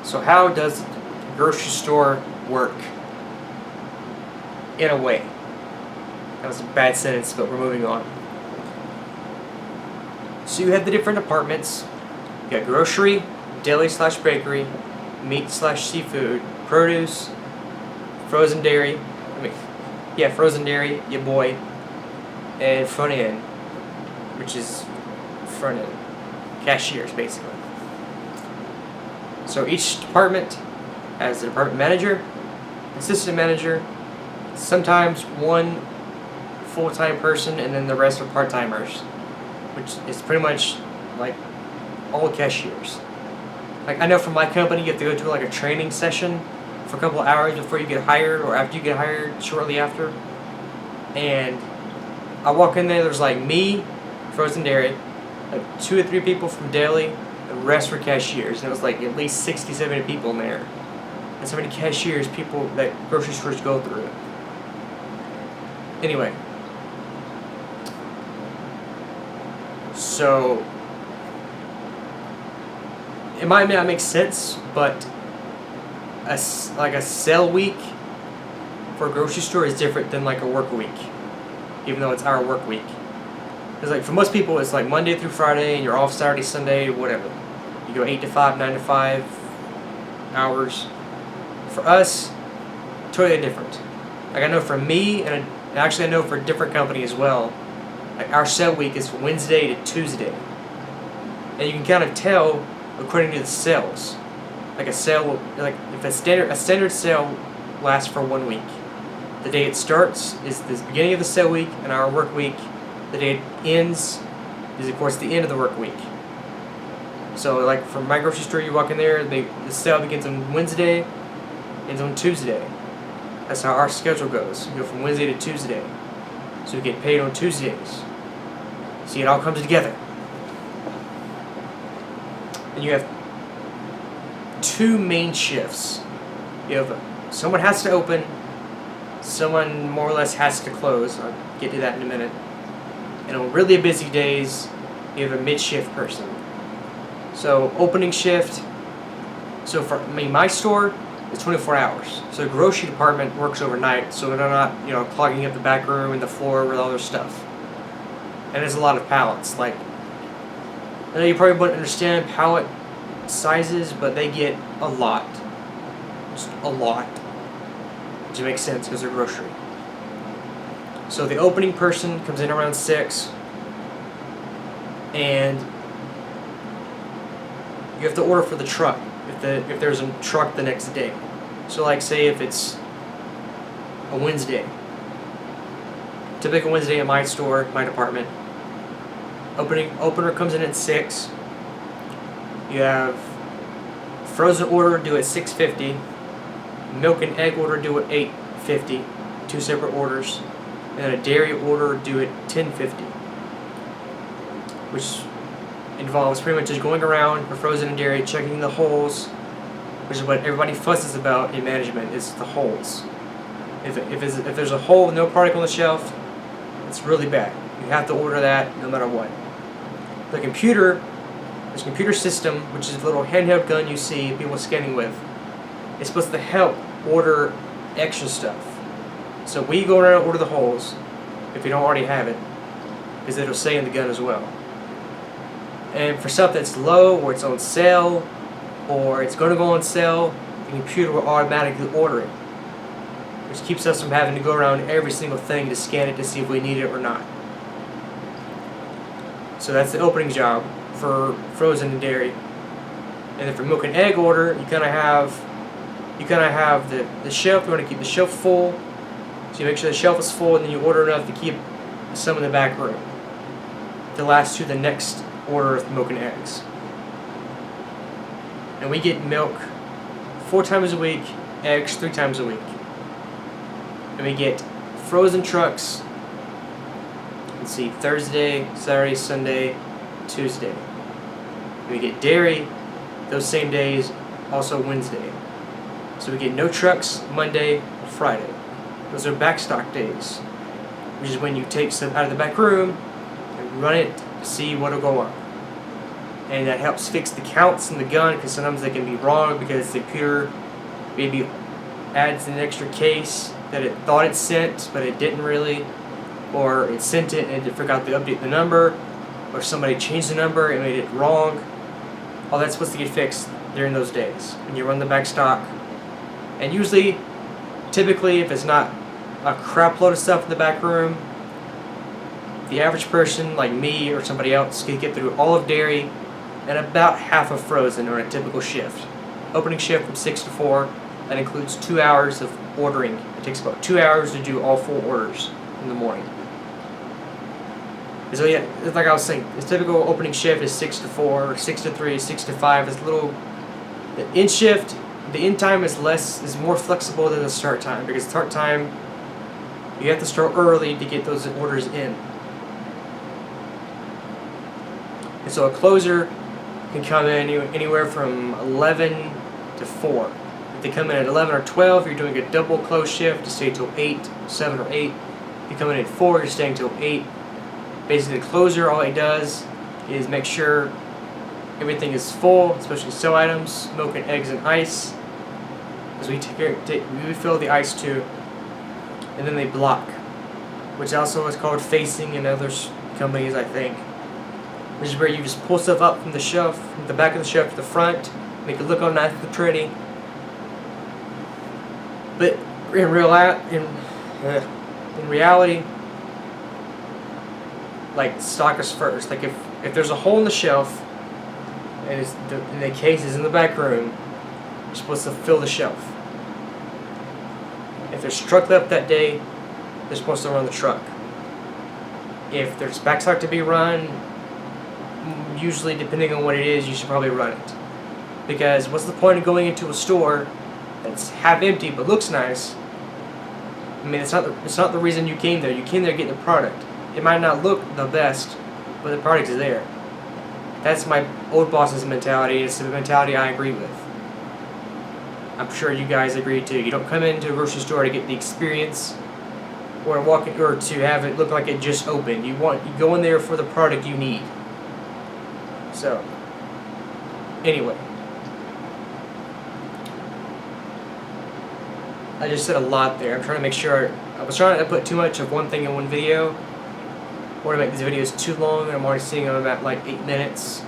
So how does the grocery store work? In a way. That was a bad sentence, but we're moving on. So you have the different departments. You got grocery, deli/bakery, meat/seafood, produce, frozen dairy. Frozen dairy, your boy, and front end, which is front end, cashiers basically. So each department has a department manager, assistant manager, sometimes one full-time person, and then the rest are part-timers, which is pretty much like all cashiers. Like I know from my company, you have to go to like a training session for a couple of hours before you get hired, or after you get hired, shortly after. And I walk in there, there's like me, frozen dairy, like 2 or 3 people from deli, the rest were cashiers, and it was like at least 60, 70 people in there. And so many cashiers, people that grocery stores go through. Anyway. So, it might not make sense, but a sale week for a grocery store is different than like a work week, even though it's our work week. Because like for most people, it's like Monday through Friday, and you're off Saturday, Sunday, whatever. You go 8 to 5, 9 to 5 hours. For us, totally different. Like I know for me, and actually I know for a different company as well, like our sale week is Wednesday to Tuesday. And you can kind of tell according to the sales. Like a sale, like if a standard sale lasts for 1 week. The day it starts is the beginning of the sale week, and our work week, the day it ends is of course the end of the work week. So like from my grocery store, you walk in there, the sale begins on Wednesday, ends on Tuesday. That's how our schedule goes. You go from Wednesday to Tuesday. So we get paid on Tuesdays. See, it all comes together. And you have 2 main shifts. You have someone has to open, someone more or less has to close. I'll get to that in a minute. And on really busy days, you have a mid-shift person. So opening shift. So for my store is 24 hours. So the grocery department works overnight, so they're not clogging up the back room and the floor with all their stuff. And there's a lot of pallets. Like I know you probably wouldn't understand pallet sizes, but they get a lot. Just a lot. Which makes sense because they're grocery. So the opening person comes in around 6, and you have to order for the truck if there's a truck the next day. So like say if it's a Wednesday, typical Wednesday at my store, my department, opener comes in at 6. You have frozen order due at 6:50, milk and egg order due at 8:50, 2 separate orders, and then a dairy order due at 10:50, which involves pretty much just going around for frozen and dairy, checking the holes, which is what everybody fusses about in management, is the holes. If there's a hole with no product on the shelf, it's really bad. You have to order that no matter what. The computer, this computer system, which is a little handheld gun you see people scanning with, is supposed to help order extra stuff. So we go around and order the holes, if you don't already have it, because it'll say in the gun as well. And for stuff that's low, or it's on sale, or it's going to go on sale, the computer will automatically order it, which keeps us from having to go around every single thing to scan it to see if we need it or not. So that's the opening job for frozen and dairy. And then for milk and egg order, you kind of have the shelf. You want to keep the shelf full, so you make sure the shelf is full, and then you order enough to keep some in the back room to last to the next order of milk and eggs. And we get milk 4 times a week, eggs 3 times a week. And we get frozen trucks, let's see, Thursday, Saturday, Sunday, Tuesday. And we get dairy those same days, also Wednesday. So we get no trucks Monday or Friday. Those are backstock days, which is when you take stuff out of the back room and run it to see what'll go up. and that helps fix the counts in the gun, because sometimes they can be wrong because the computer maybe adds an extra case that it thought it sent but it didn't really, or it sent it and it forgot to update the number, or somebody changed the number and made it wrong. All that's supposed to get fixed during those days when you run the back stock. And usually, typically, if it's not a crap load of stuff in the back room, the average person like me or somebody else can get through all of dairy and about half of frozen on a typical shift. Opening shift from 6 to 4, that includes 2 hours of ordering. It takes about 2 hours to do all 4 orders in the morning. So yeah, like I was saying, the typical opening shift is 6 to 4, 6 to 3, 6 to 5. It's little. The end shift, the end time is more flexible than the start time, because start time you have to start early to get those orders in. And so a closer can come in anywhere from 11 to 4. If they come in at 11 or 12, you're doing a double close shift to stay till 8, 7 or 8. If you come in at 4, you're staying till 8. Basically, the closer, all it does is make sure everything is full, especially sell items, milk and eggs and ice, because we refill the ice too. And then they block, which also is called facing in other companies, I think. Which is where you just pull stuff up from the shelf, from the back of the shelf to the front, make it look all nice and pretty. But in reality, like, stock is first. Like if there's a hole in the shelf and the case is in the back room, you're supposed to fill the shelf. If there's truck left that day, they're supposed to run the truck. If there's back stock to be run, usually depending on what it is, you should probably run it. Because what's the point of going into a store that's half empty but looks nice? I mean, it's not the reason you came there. You came there to get the product. It might not look the best, but the product is there. That's my old boss's mentality. It's the mentality I agree with. I'm sure you guys agree too. You don't come into a grocery store to get the experience, or to have it look like it just opened. You go in there for the product you need. So, anyway, I just said a lot there. I'm trying to make sure. I was trying to put too much of one thing in one video. I want to make these videos too long, and I'm already seeing them at like 8 minutes.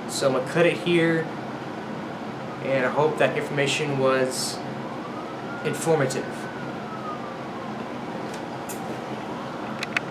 So I'm going to cut it here, and I hope that information was informative.